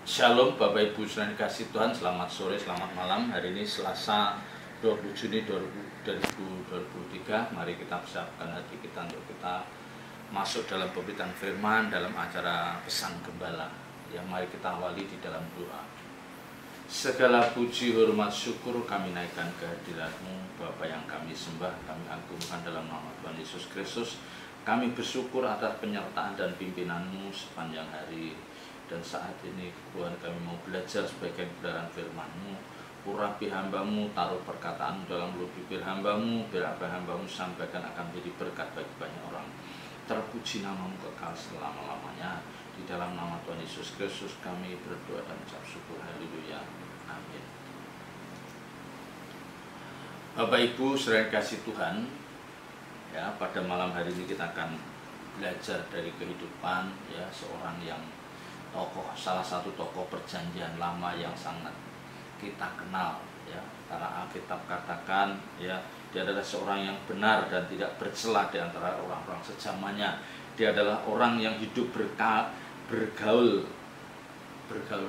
Shalom Bapak Ibu saudara kasih Tuhan, selamat sore, selamat malam. Hari ini Selasa 20 Juni 2023. Mari kita persiapkan hati kita untuk kita masuk dalam pemberitaan firman dalam acara pesan gembala. Ya, mari kita awali di dalam doa. Segala puji, hormat, syukur kami naikkan kehadirat-Mu, Bapa yang kami sembah, kami agungkan dalam nama Tuhan Yesus Kristus. Kami bersyukur atas penyertaan dan pimpinan-Mu sepanjang hari. Dan saat ini Tuhan, kami mau belajar sebagai kebenaran firman-Mu. Urapi hamba-Mu, taruh perkataan dalam mulut bibir hamba-Mu, biar apa hamba-Mu sampaikan akan menjadi berkat bagi banyak orang. Terpuji nama-Mu kekal selama-lamanya. Di dalam nama Tuhan Yesus Kristus kami berdoa dan ucap syukur. Haleluya. Amin. Bapak Ibu saudara kasih Tuhan, ya, pada malam hari ini kita akan belajar dari kehidupan ya seorang yang salah satu tokoh perjanjian lama yang sangat kita kenal ya, karena Alkitab katakan ya, dia adalah seorang yang benar dan tidak bercela di antara orang-orang sejamannya. Dia adalah orang yang hidup bergaul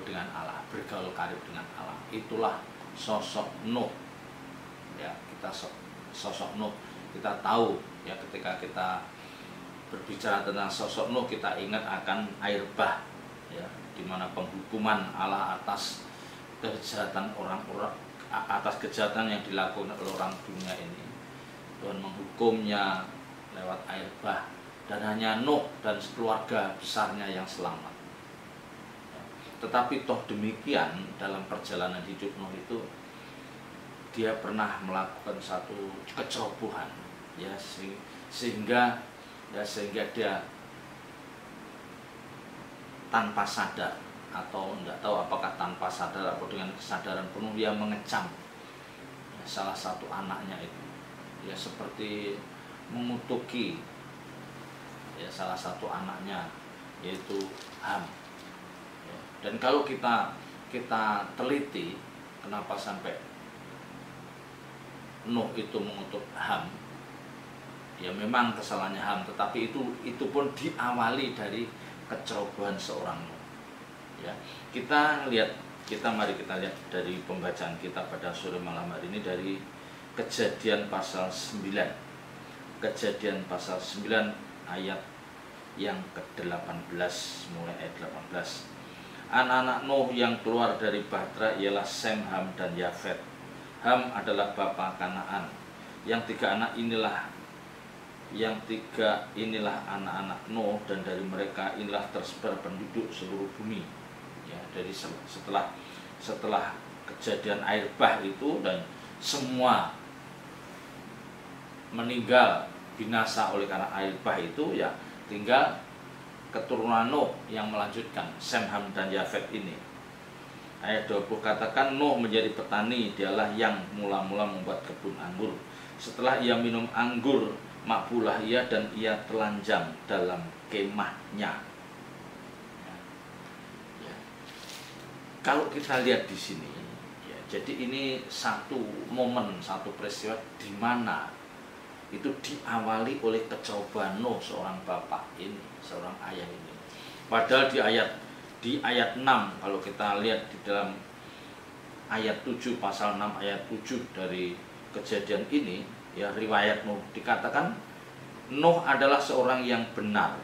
dengan Allah, bergaul karib dengan Allah. Itulah sosok Nuh ya. Kita sosok Nuh, kita tahu ya, ketika kita berbicara tentang sosok Nuh, kita ingat akan air bah ya, di mana penghukuman Allah atas kejahatan orang-orang, atas kejahatan yang dilakukan oleh orang dunia ini. Tuhan menghukumnya lewat air bah, dan hanya Nuh dan keluarga besarnya yang selamat. Ya. Tetapi toh demikian, dalam perjalanan hidup Nuh itu dia pernah melakukan satu kecerobohan ya, sehingga dia tanpa sadar, atau tidak tahu apakah tanpa sadar atau dengan kesadaran penuh, dia mengecam ya, salah satu anaknya itu ya, seperti mengutuki ya, salah satu anaknya, yaitu Ham ya. Dan kalau kita teliti kenapa sampai Nuh itu mengutuk Ham, ya memang kesalahannya Ham, tetapi itu pun diawali dari kecerobohan seorang Nuh. Ya, mari kita lihat dari pembacaan kita pada sore malam hari ini dari Kejadian pasal 9. Kejadian pasal 9 ayat yang ke-18, mulai ayat 18. Anak-anak Nuh yang keluar dari bahtera ialah Sem, Ham, dan Yafet. Ham adalah bapa Kanaan. Yang tiga inilah anak-anak Nuh, dan dari mereka inilah tersebar penduduk seluruh bumi. Ya, dari setelah kejadian air bah itu dan semua meninggal binasa oleh karena air bah itu, ya tinggal keturunan Nuh yang melanjutkan, Sem, Ham, dan Yafet ini. Ayat 20 katakan Nuh menjadi petani, dialah yang mula-mula membuat kebun anggur. Setelah ia minum anggur, makbulah ia dan ia telanjang dalam kemahnya. Ya. Kalau kita lihat di sini, ya, jadi ini satu momen, satu peristiwa di mana itu diawali oleh kecobaan Nuh, seorang bapak ini, seorang ayah ini. Padahal di ayat 6, kalau kita lihat di dalam ayat 7, pasal 6 ayat 7 dari kejadian ini, ya, riwayat Nuh dikatakan Nuh adalah seorang yang benar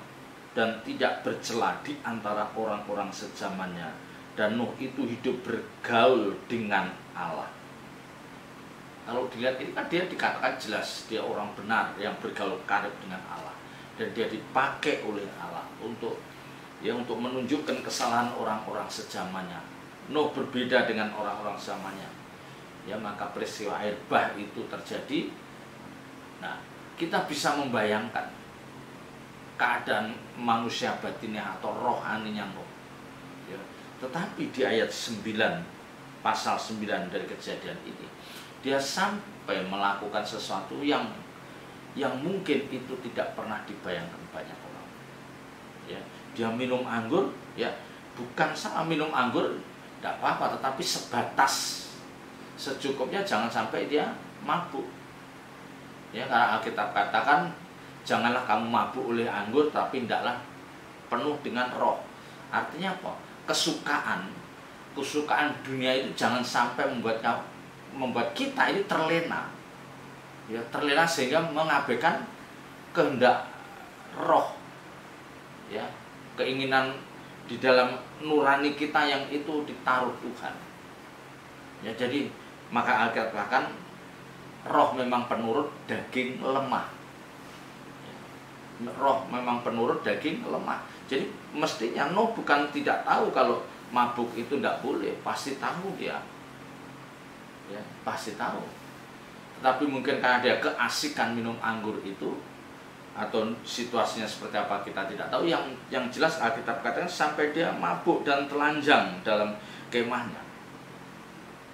dan tidak bercela di antara orang-orang sejamannya, dan Nuh itu hidup bergaul dengan Allah. Kalau dilihat ini kan dia dikatakan jelas dia orang benar yang bergaul karib dengan Allah, dan dia dipakai oleh Allah untuk menunjukkan kesalahan orang-orang sejamannya. Nuh berbeda dengan orang-orang zamannya. Ya, maka peristiwa air bah itu terjadi. Nah, kita bisa membayangkan keadaan manusia batinnya atau rohaninya Nuh. Ya. Tetapi di ayat 9, pasal 9 dari kejadian ini, dia sampai melakukan sesuatu yang mungkin itu tidak pernah dibayangkan banyak orang. Ya, dia minum anggur, ya bukan salah minum anggur, tidak apa-apa, tetapi sebatas secukupnya, jangan sampai dia mabuk. Ya, karena Alkitab katakan janganlah kamu mabuk oleh anggur, tapi hendaklah penuh dengan roh. Artinya apa? kesukaan dunia itu jangan sampai membuat kita ini terlena, ya, terlena sehingga mengabaikan kehendak roh, ya, keinginan di dalam nurani kita yang itu ditaruh Tuhan. Ya, jadi maka Alkitab katakan roh memang penurut, daging lemah. Ya, roh memang penurut, daging lemah. Jadi mestinya Nuh bukan tidak tahu kalau mabuk itu tidak boleh, pasti tahu dia. Ya, pasti tahu. Tetapi mungkin karena dia keasikan minum anggur itu, atau situasinya seperti apa kita tidak tahu. Yang jelas Alkitab katakan sampai dia mabuk dan telanjang dalam kemahnya.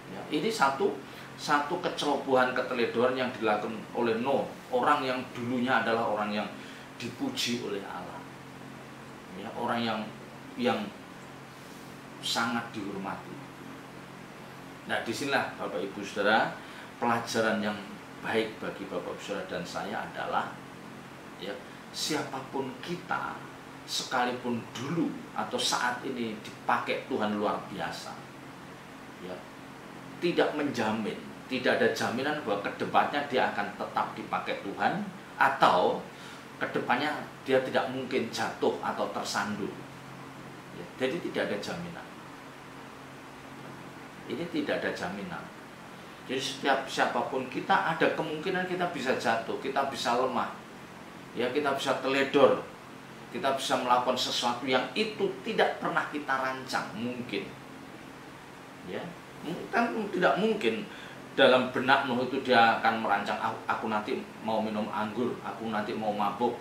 Ya, ini satu kecerobohan, keteledoran yang dilakukan oleh Nuh, orang yang dulunya adalah orang yang dipuji oleh Allah, ya, orang yang sangat dihormati. Nah, disinilah Bapak Ibu Saudara, pelajaran yang baik bagi Bapak Ibu Saudara dan saya adalah, ya, siapapun kita, sekalipun dulu atau saat ini dipakai Tuhan luar biasa, ya, tidak menjamin, tidak ada jaminan bahwa kedepannya dia akan tetap dipakai Tuhan, atau kedepannya dia tidak mungkin jatuh atau tersandung, ya, jadi tidak ada jaminan. Ini tidak ada jaminan. Jadi siapapun kita, ada kemungkinan kita bisa jatuh, kita bisa lemah, ya, kita bisa teledor, kita bisa melakukan sesuatu yang itu tidak pernah kita rancang, mungkin, ya, kan tidak mungkin dalam benak Nuh itu dia akan merancang, aku nanti mau minum anggur, aku nanti mau mabuk,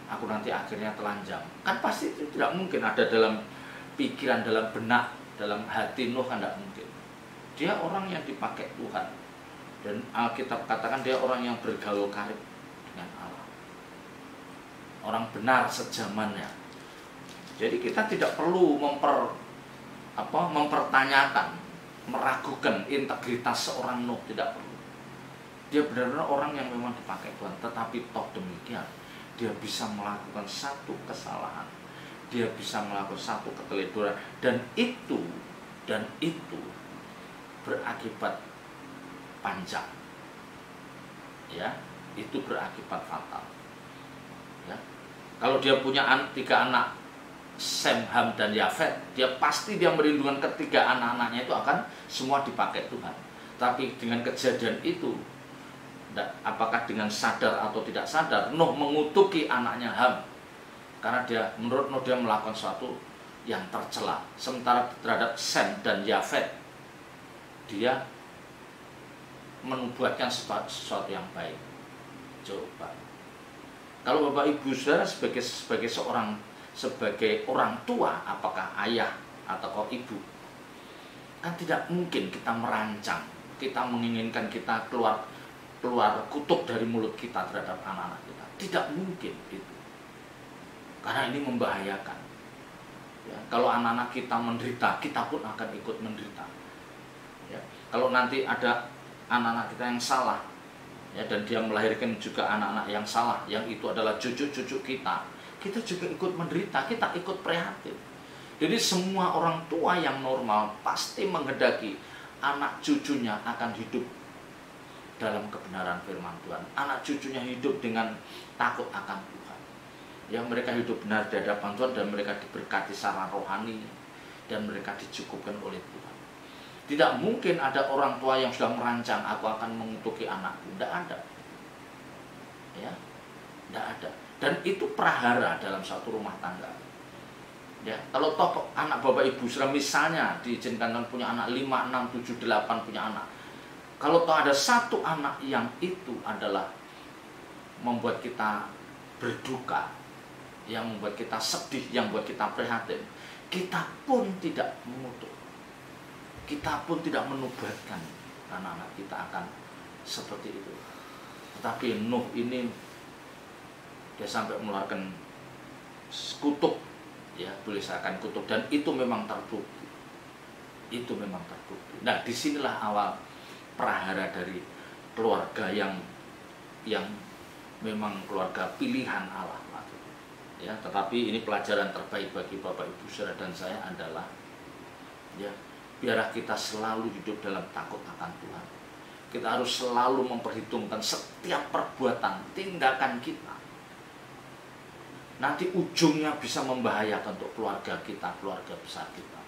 aku nanti akhirnya telanjang. Kan pasti itu tidak mungkin ada dalam pikiran, dalam benak, dalam hati Nuh, kan tidak mungkin. Dia orang yang dipakai Tuhan, dan Alkitab katakan dia orang yang bergaul karib dengan Allah, orang benar sejamannya. Jadi kita tidak perlu mempertanyakan, meragukan integritas seorang Nuh, tidak perlu. Dia benar-benar orang yang memang dipakai Tuhan. Tetapi toh demikian, dia bisa melakukan satu kesalahan, dia bisa melakukan satu keteledoran, dan itu berakibat panjang, ya, itu berakibat fatal, ya. Kalau dia punya 3 anak, Sem, Ham, dan Yafet, dia pasti merindukan ketiga anak-anaknya itu akan semua dipakai Tuhan. Tapi dengan kejadian itu, apakah dengan sadar atau tidak sadar, Nuh mengutuki anaknya Ham, karena menurut Nuh dia melakukan sesuatu yang tercela. Sementara terhadap Sem dan Yafet, dia menubuatkan sesuatu yang baik. Coba, kalau Bapak Ibu Saudara sebagai orang tua, apakah ayah atau ibu, kan tidak mungkin kita merancang, kita menginginkan kita keluar kutuk dari mulut kita terhadap anak-anak kita. Tidak mungkin itu, karena ini membahayakan, ya. Kalau anak-anak kita menderita, kita pun akan ikut menderita, ya. Kalau nanti ada anak-anak kita yang salah, ya, dan dia melahirkan juga anak-anak yang salah, yang itu adalah cucu-cucu kita juga ikut menderita, kita ikut prihatin. Jadi semua orang tua yang normal pasti menghendaki anak cucunya akan hidup dalam kebenaran firman Tuhan, anak cucunya hidup dengan takut akan Tuhan, ya, mereka hidup benar di hadapan Tuhan, dan mereka diberkati secara rohani, dan mereka dicukupkan oleh Tuhan. Tidak mungkin ada orang tua yang sudah merancang, aku akan mengutuki anakku. Tidak ada, ya, tidak ada. Dan itu prahara dalam satu rumah tangga, ya. Kalau toh anak Bapak Ibu Saudara misalnya diizinkan punya anak 5, 6, 7, 8 punya anak, kalau toh ada satu anak yang itu adalah membuat kita berduka, yang membuat kita sedih, yang membuat kita prihatin, kita pun tidak mengutuk, kita pun tidak menubuatkan anak-anak kita akan seperti itu. Tetapi Nuh ini, dia sampai mengeluarkan kutuk, ya, boleh saya kutuk, dan itu memang terbukti. Itu memang terbukti. Nah, disinilah awal prahara dari keluarga yang memang keluarga pilihan Allah, ya. Tetapi ini pelajaran terbaik bagi Bapak Ibu Saudara dan saya adalah, Ya, biarlah kita selalu hidup dalam takut akan Tuhan. Kita harus selalu memperhitungkan setiap perbuatan, tindakan kita. Nanti ujungnya bisa membahayakan untuk keluarga kita, keluarga besar kita.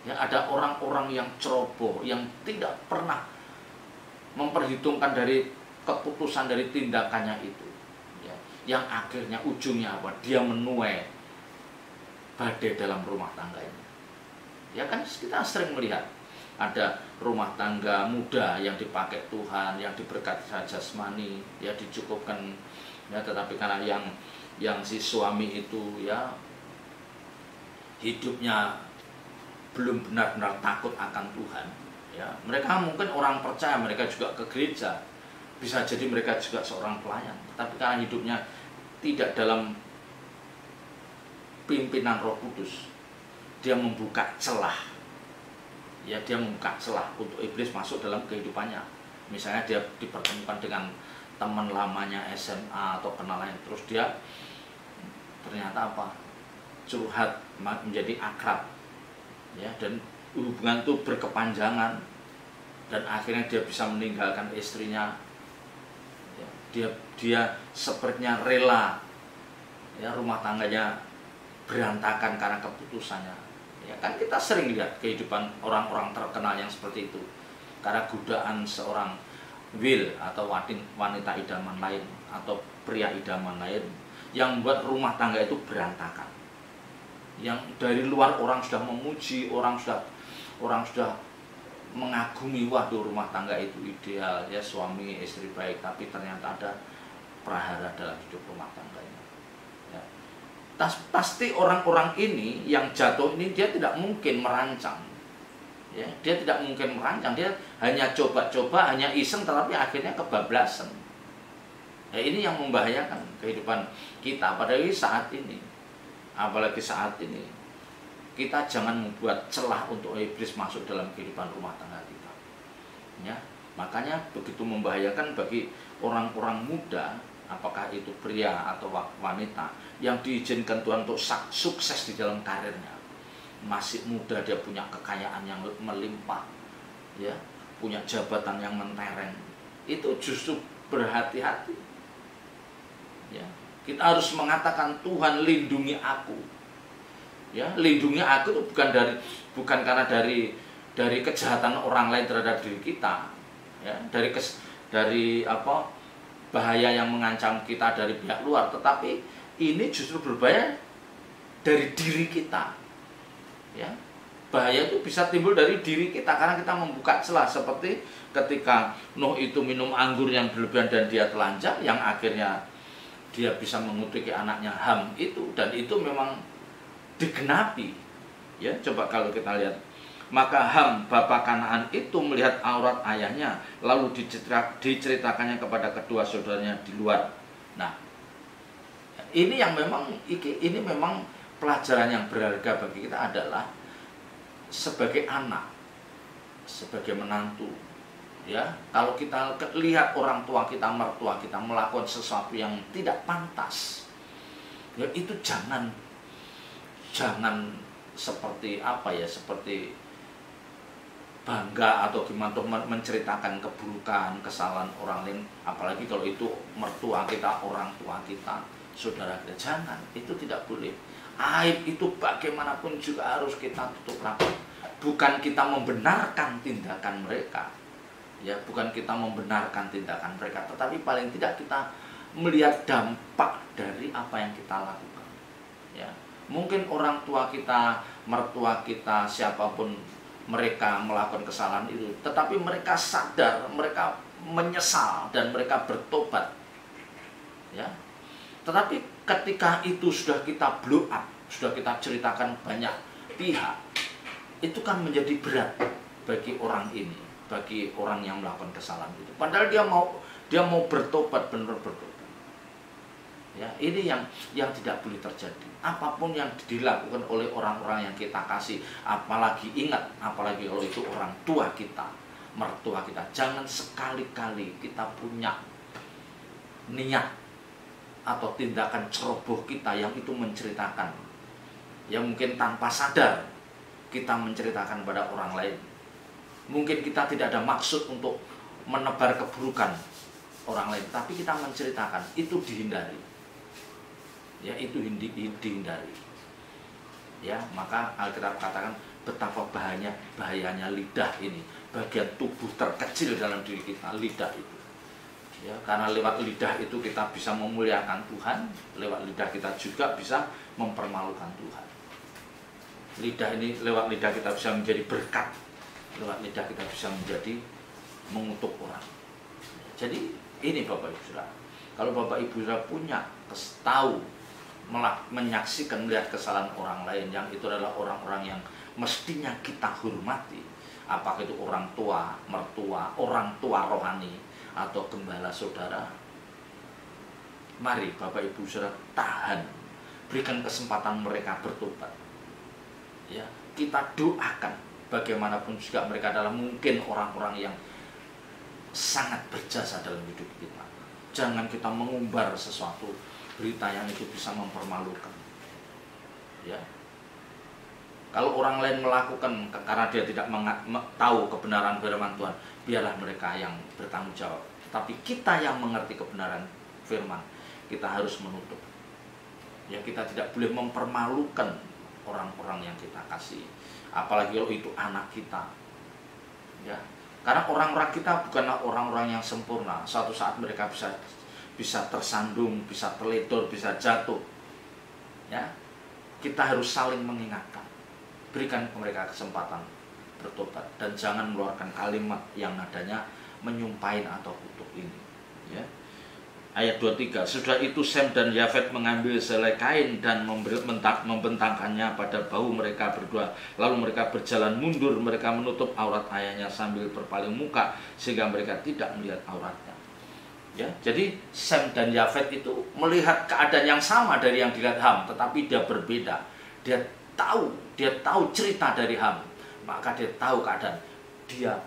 Ya, ada orang-orang yang ceroboh, yang tidak pernah memperhitungkan dari keputusan dari tindakannya itu. Ya, yang akhirnya ujungnya apa? Dia menuai badai dalam rumah tangganya. Ya kan, kita sering melihat ada rumah tangga muda yang dipakai Tuhan, yang diberkati jasmani, ya dicukupkan, ya, tetapi karena yang si suami itu ya hidupnya belum benar-benar takut akan Tuhan, ya mereka mungkin orang percaya, mereka juga ke gereja, bisa jadi mereka juga seorang pelayan, tapi karena hidupnya tidak dalam pimpinan Roh Kudus, dia membuka celah, ya dia membuka celah untuk iblis masuk dalam kehidupannya. Misalnya dia dipertemukan dengan teman lamanya SMA atau kenalan, terus dia ternyata apa? Curhat menjadi akrab, ya, dan hubungan itu berkepanjangan, dan akhirnya dia bisa meninggalkan istrinya. Ya, dia sepertinya rela, ya, rumah tangganya berantakan karena keputusannya. Ya kan, kita sering lihat kehidupan orang-orang terkenal yang seperti itu karena godaan seorang Will atau wanita idaman lain atau pria idaman lain yang membuat rumah tangga itu berantakan. Yang dari luar orang sudah memuji, orang sudah mengagumi, waduh rumah tangga itu ideal, ya suami istri baik, tapi ternyata ada prahara dalam hidup rumah tangganya. Ya. Pasti orang-orang ini yang jatuh ini dia tidak mungkin merancang. Ya, dia tidak mungkin merancang, dia hanya coba-coba, hanya iseng, tetapi akhirnya kebablasan. Ya, ini yang membahayakan kehidupan kita pada saat ini. Apalagi saat ini, kita jangan membuat celah untuk iblis masuk dalam kehidupan rumah tangga kita. Ya, makanya begitu membahayakan bagi orang-orang muda, apakah itu pria atau wanita, yang diizinkan Tuhan untuk sukses di dalam karirnya. Masih muda, dia punya kekayaan yang melimpah, ya, punya jabatan yang mentereng, itu justru berhati-hati. Ya, kita harus mengatakan, Tuhan lindungi aku. Ya, lindungi aku itu bukan karena dari kejahatan orang lain terhadap diri kita, ya, dari apa bahaya yang mengancam kita dari pihak luar, tetapi ini justru berbahaya dari diri kita. Ya, bahaya itu bisa timbul dari diri kita karena kita membuka celah, seperti ketika Nuh itu minum anggur yang berlebihan dan dia telanjang, yang akhirnya dia bisa mengutuki anaknya Ham itu, dan itu memang digenapi. Ya, coba kalau kita lihat, maka Ham bapa Kanaan itu melihat aurat ayahnya, lalu diceritakannya kepada kedua saudaranya di luar. Nah, ini yang memang pelajaran yang berharga bagi kita adalah sebagai anak, sebagai menantu, ya, kalau kita lihat orang tua kita, mertua kita melakukan sesuatu yang tidak pantas, ya itu jangan seperti apa ya, seperti bangga atau gimana untuk menceritakan keburukan, kesalahan orang lain, apalagi kalau itu mertua kita, orang tua kita, saudara kita. Jangan, itu tidak boleh. Aib itu bagaimanapun juga harus kita tutup rapat. Bukan kita membenarkan tindakan mereka, ya, bukan kita membenarkan tindakan mereka, tetapi paling tidak kita melihat dampak dari apa yang kita lakukan. Ya, mungkin orang tua kita, mertua kita, siapapun mereka melakukan kesalahan itu, tetapi mereka sadar, mereka menyesal dan mereka bertobat. Ya, tetapi ketika itu sudah kita blow up, sudah kita ceritakan banyak pihak, itu kan menjadi berat bagi orang ini, bagi orang yang melakukan kesalahan itu. Padahal dia mau bertobat, benar bertobat. Ya, ini yang tidak boleh terjadi. Apapun yang dilakukan oleh orang-orang yang kita kasih, apalagi ingat, apalagi kalau itu orang tua kita, mertua kita, jangan sekali-kali kita punya niat atau tindakan ceroboh kita yang itu menceritakan, ya mungkin tanpa sadar kita menceritakan pada orang lain. Mungkin kita tidak ada maksud untuk menebar keburukan orang lain, tapi kita menceritakan, itu dihindari. Ya, itu dihindari. Ya, maka Alkitab katakan betapa bahayanya lidah ini, bagian tubuh terkecil dalam diri kita, lidah itu. Ya, karena lewat lidah itu kita bisa memuliakan Tuhan, lewat lidah kita juga bisa mempermalukan Tuhan. Lidah ini, lewat lidah kita bisa menjadi berkat, lewat lidah kita bisa menjadi mengutuk orang. Jadi ini Bapak Ibu Saudara, kalau Bapak Ibu Saudara punya tahu, menyaksikan, melihat kesalahan orang lain, yang itu adalah orang-orang yang mestinya kita hormati, apakah itu orang tua, mertua, orang tua rohani, atau gembala saudara, mari Bapak Ibu Saudara tahan, berikan kesempatan mereka bertobat. Ya, kita doakan, bagaimanapun juga mereka adalah mungkin orang-orang yang sangat berjasa dalam hidup kita. Jangan kita mengumbar sesuatu berita yang itu bisa mempermalukan. Ya, kalau orang lain melakukan karena dia tidak tahu kebenaran firman Tuhan, biarlah mereka yang bertanggung jawab. Tapi kita yang mengerti kebenaran firman, kita harus menutup. Ya, kita tidak boleh mempermalukan orang-orang yang kita kasih, apalagi kalau itu anak kita. Ya, karena orang-orang kita bukanlah orang-orang yang sempurna. Suatu saat mereka bisa tersandung, bisa terledor, bisa jatuh. Ya, kita harus saling mengingatkan. Berikan mereka kesempatan bertobat dan jangan mengeluarkan kalimat yang nadanya menyumpahin atau kutuk ini. Ya. Ayat 23, sudah itu Sem dan Yafet mengambil selai kain dan membentangkannya pada bahu mereka berdua. Lalu mereka berjalan mundur, mereka menutup aurat ayahnya sambil berpaling muka sehingga mereka tidak melihat auratnya. Ya, jadi Sem dan Yafet itu melihat keadaan yang sama dari yang dilihat Ham, tetapi dia berbeda. Dia tahu cerita dari Ham, maka dia tahu keadaan. Dia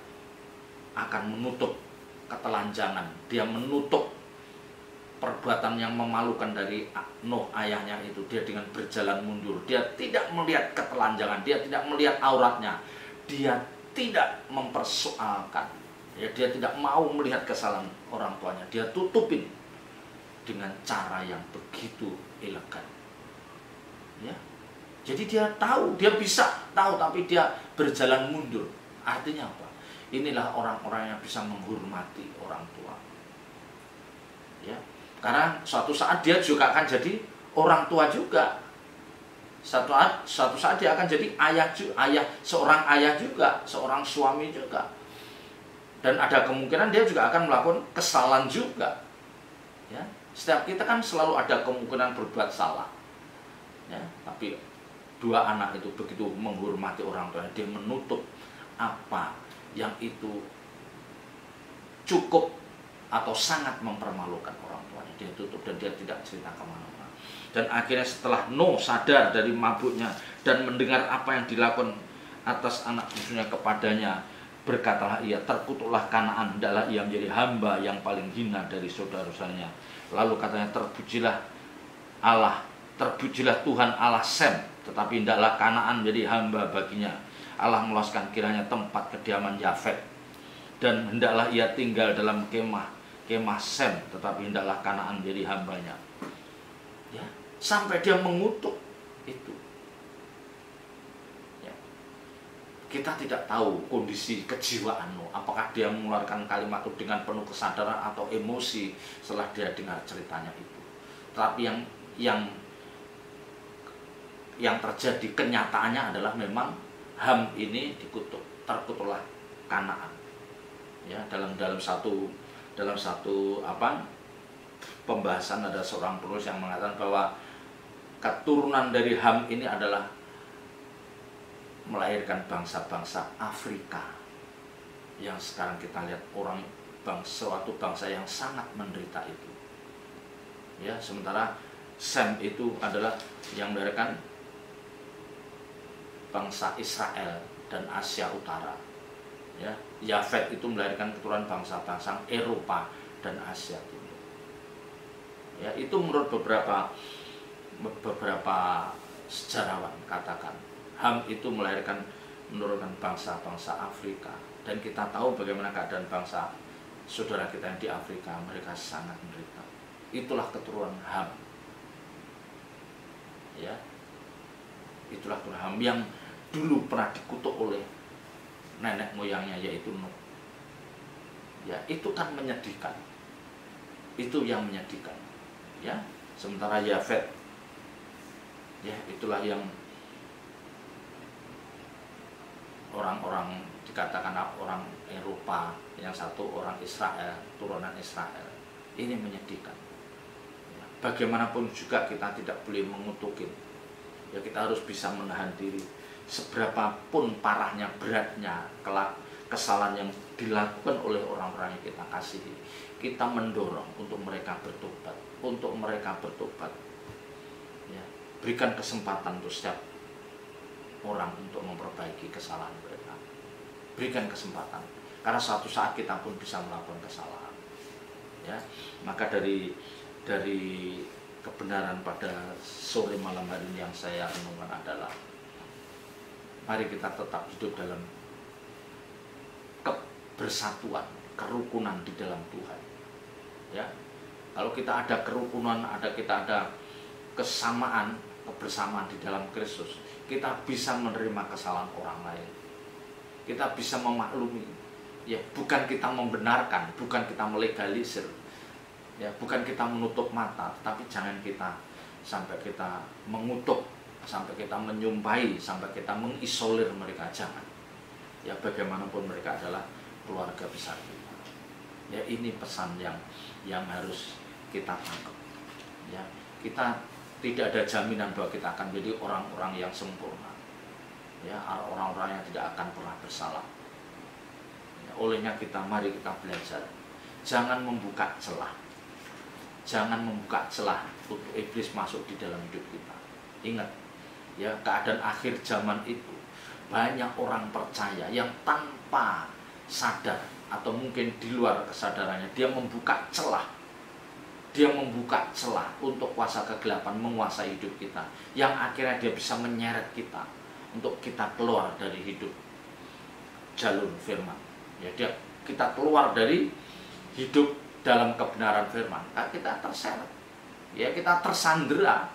akan menutup ketelanjangan, dia menutup perbuatan yang memalukan dari Nuh ayahnya itu. Dia dengan berjalan mundur, dia tidak melihat ketelanjangan, dia tidak melihat auratnya, dia tidak mempersoalkan, ya, dia tidak mau melihat kesalahan orang tuanya, dia tutupin dengan cara yang begitu elegan. Ya, jadi dia tahu, dia bisa tahu, tapi dia berjalan mundur. Artinya apa? Inilah orang-orang yang bisa menghormati orang tua. Ya, karena suatu saat dia juga akan jadi orang tua juga. Suatu saat dia akan jadi seorang ayah juga, seorang suami juga. Dan ada kemungkinan dia juga akan melakukan kesalahan juga. Ya, setiap kita kan selalu ada kemungkinan berbuat salah. Ya, tapi dua anak itu begitu menghormati orang tua, dia menutup apa yang itu cukup atau sangat mempermalukan orang tuanya, dia tutup dan dia tidak cerita kemana-mana. Dan akhirnya setelah Nuh sadar dari mabuknya dan mendengar apa yang dilakukan atas anak cucunya kepadanya, berkatalah ia, terkutuklah Kanaan, hendaklah ia menjadi hamba yang paling hina dari saudara-saudaranya. Lalu katanya, terpujilah Tuhan Allah Sem, tetapi hendaklah Kanaan menjadi hamba baginya. Allah meluaskan kiranya tempat kediaman Yafet, dan hendaklah ia tinggal dalam kemah Sem, tetapi hendaklah Kanaan menjadi hambanya. Ya, sampai dia mengutuk itu. Ya. Kita tidak tahu kondisi kejiwaan Nuh, apakah dia mengeluarkan kalimat itu dengan penuh kesadaran atau emosi setelah dia dengar ceritanya itu. Tetapi yang terjadi kenyataannya adalah memang Ham ini dikutuk, terkutuklah Kanaan. Ya, dalam satu pembahasan ada seorang penulis yang mengatakan bahwa keturunan dari Ham ini adalah melahirkan bangsa-bangsa Afrika yang sekarang kita lihat suatu bangsa yang sangat menderita itu. Ya, sementara Sem itu adalah yang melahirkan bangsa Israel dan Asia Utara. Ya, Yafet itu melahirkan keturunan bangsa-bangsa Eropa dan Asia Timur. Ya, itu menurut beberapa sejarawan katakan HAM itu melahirkan, menurunkan bangsa-bangsa Afrika. Dan kita tahu bagaimana keadaan bangsa saudara kita yang di Afrika, mereka sangat menderita. Itulah keturunan HAM. Ya, itulah keturunan HAM yang dulu pernah dikutuk oleh nenek moyangnya, yaitu Nuh. Ya, itu kan menyedihkan. Itu yang menyedihkan. Ya, sementara Yafet, ya itulah yang orang-orang dikatakan orang Eropa, yang satu orang Israel, turunan Israel. Ini menyedihkan. Ya, bagaimanapun juga kita tidak boleh mengutukin. Ya, kita harus bisa menahan diri. Seberapapun parahnya, beratnya kesalahan yang dilakukan oleh orang-orang yang kita kasihi, kita mendorong untuk mereka bertobat, Ya, berikan kesempatan untuk setiap orang untuk memperbaiki kesalahan mereka. Berikan kesempatan, karena suatu saat kita pun bisa melakukan kesalahan. Ya, maka dari kebenaran pada sore malam hari ini yang saya renungkan adalah, mari kita tetap hidup dalam kebersatuan, kerukunan di dalam Tuhan. Ya, kalau kita ada kerukunan, kita ada kesamaan, kebersamaan di dalam Kristus, kita bisa menerima kesalahan orang lain. Kita bisa memaklumi. Ya, bukan kita membenarkan, bukan kita melegalisir. Ya, bukan kita menutup mata, tapi jangan kita sampai kita mengutuk, sampai kita menyumpahi, sampai kita mengisolir mereka, jangan. Ya, bagaimanapun mereka adalah keluarga besar kita. Ya, ini pesan yang harus kita tangkap. Ya, kita tidak ada jaminan bahwa kita akan menjadi orang-orang yang sempurna. Ya, orang-orang yang tidak akan pernah bersalah. Ya, olehnya mari kita belajar. Jangan membuka celah. Jangan membuka celah untuk iblis masuk di dalam hidup kita. Ingat, ya, keadaan akhir zaman itu banyak orang percaya yang tanpa sadar atau mungkin di luar kesadarannya, dia membuka celah. Dia membuka celah untuk kuasa kegelapan menguasai hidup kita, yang akhirnya dia bisa menyeret kita untuk kita keluar dari hidup jalur firman. Ya, kita keluar dari hidup dalam kebenaran firman. Nah, kita terseret. Ya, kita tersandera.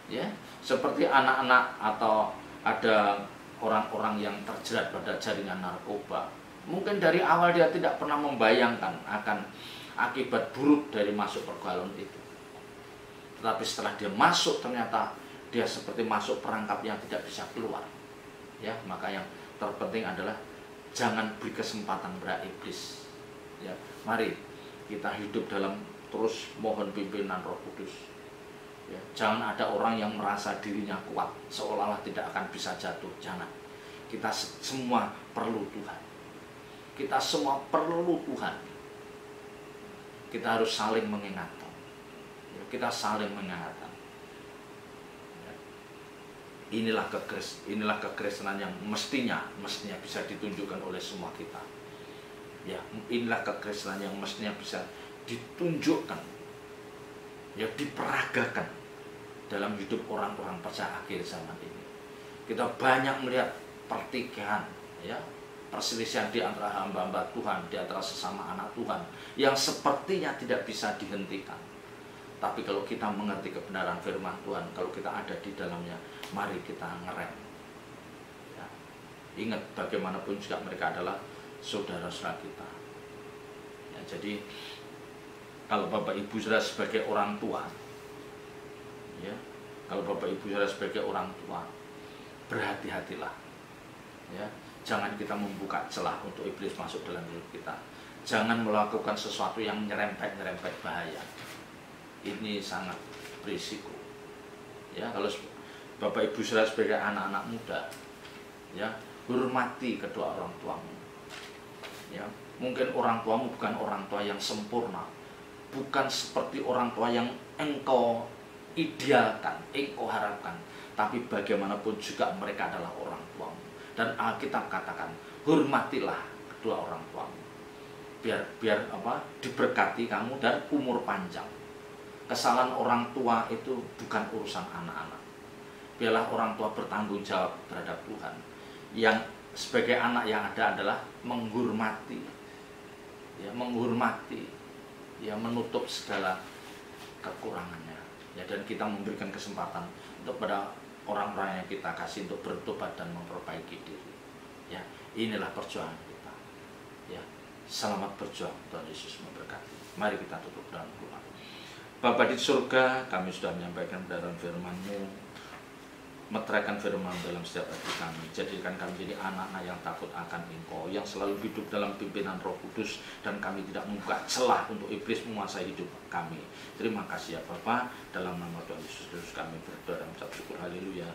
Ya, seperti anak-anak atau ada orang-orang yang terjerat pada jaringan narkoba. Mungkin dari awal dia tidak pernah membayangkan akan akibat buruk dari masuk pergaulan itu. Tetapi setelah dia masuk, ternyata dia seperti masuk perangkap yang tidak bisa keluar. Ya, maka yang terpenting adalah jangan beri kesempatan pada iblis. Ya, mari kita hidup dalam terus mohon pimpinan Roh Kudus. Ya, jangan ada orang yang merasa dirinya kuat, seolah-olah tidak akan bisa jatuh. Jangan. Kita semua perlu Tuhan. Kita semua perlu Tuhan. Kita harus saling mengingatkan. Ya, kita saling mengingatkan. Ya. Inilah kekristenan yang mestinya bisa ditunjukkan oleh semua kita. Ya, inilah kekristenan yang mestinya bisa ditunjukkan, ya, diperagakan dalam hidup orang-orang percaya akhir zaman ini. Kita banyak melihat pertikaian, ya, perselisihan di antara hamba-hamba Tuhan, di antara sesama anak Tuhan, yang sepertinya tidak bisa dihentikan. Tapi kalau kita mengerti kebenaran firman Tuhan, kalau kita ada di dalamnya, mari kita ngerem. Ya. Ingat, bagaimanapun juga mereka adalah saudara-saudara kita. Ya, jadi kalau Bapak Ibu Saudara sebagai orang tua, ya, kalau Bapak Ibu Saudara sebagai orang tua, berhati-hatilah. Ya, jangan kita membuka celah untuk iblis masuk dalam hidup kita. Jangan melakukan sesuatu yang nyerempet bahaya. Ini sangat berisiko. Ya, kalau Bapak Ibu Saudara sebagai anak-anak muda, ya, hormati kedua orang tuamu. Ya, mungkin orang tuamu bukan orang tua yang sempurna, bukan seperti orang tua yang engkau idealkan, engkau harapkan, tapi bagaimanapun juga mereka adalah orang tuamu. Dan Alkitab katakan, hormatilah kedua orang tuamu. Biar diberkati kamu dan umur panjang. Kesalahan orang tua itu bukan urusan anak-anak. biarlah orang tua bertanggung jawab terhadap Tuhan. Yang sebagai anak yang ada adalah menghormati, ya, menghormati, ya, menutup segala kekurangannya, ya, dan kita memberikan kesempatan untuk pada orang-orang yang kita kasih untuk bertobat dan memperbaiki diri. Ya, inilah perjuangan kita. Ya, selamat berjuang, Tuhan Yesus memberkati. Mari kita tutup dalam doa. Bapa di surga, kami sudah menyampaikan dalam firman-Mu, meteraikan firman dalam setiap hati kami. Jadikan kami jadi anak-anak yang takut akan Engkau, yang selalu hidup dalam pimpinan Roh Kudus, dan kami tidak membuka celah untuk iblis menguasai hidup kami. Terima kasih ya Bapa, dalam nama Tuhan Yesus Kristus kami berdoa dan mengucap syukur. Haleluya.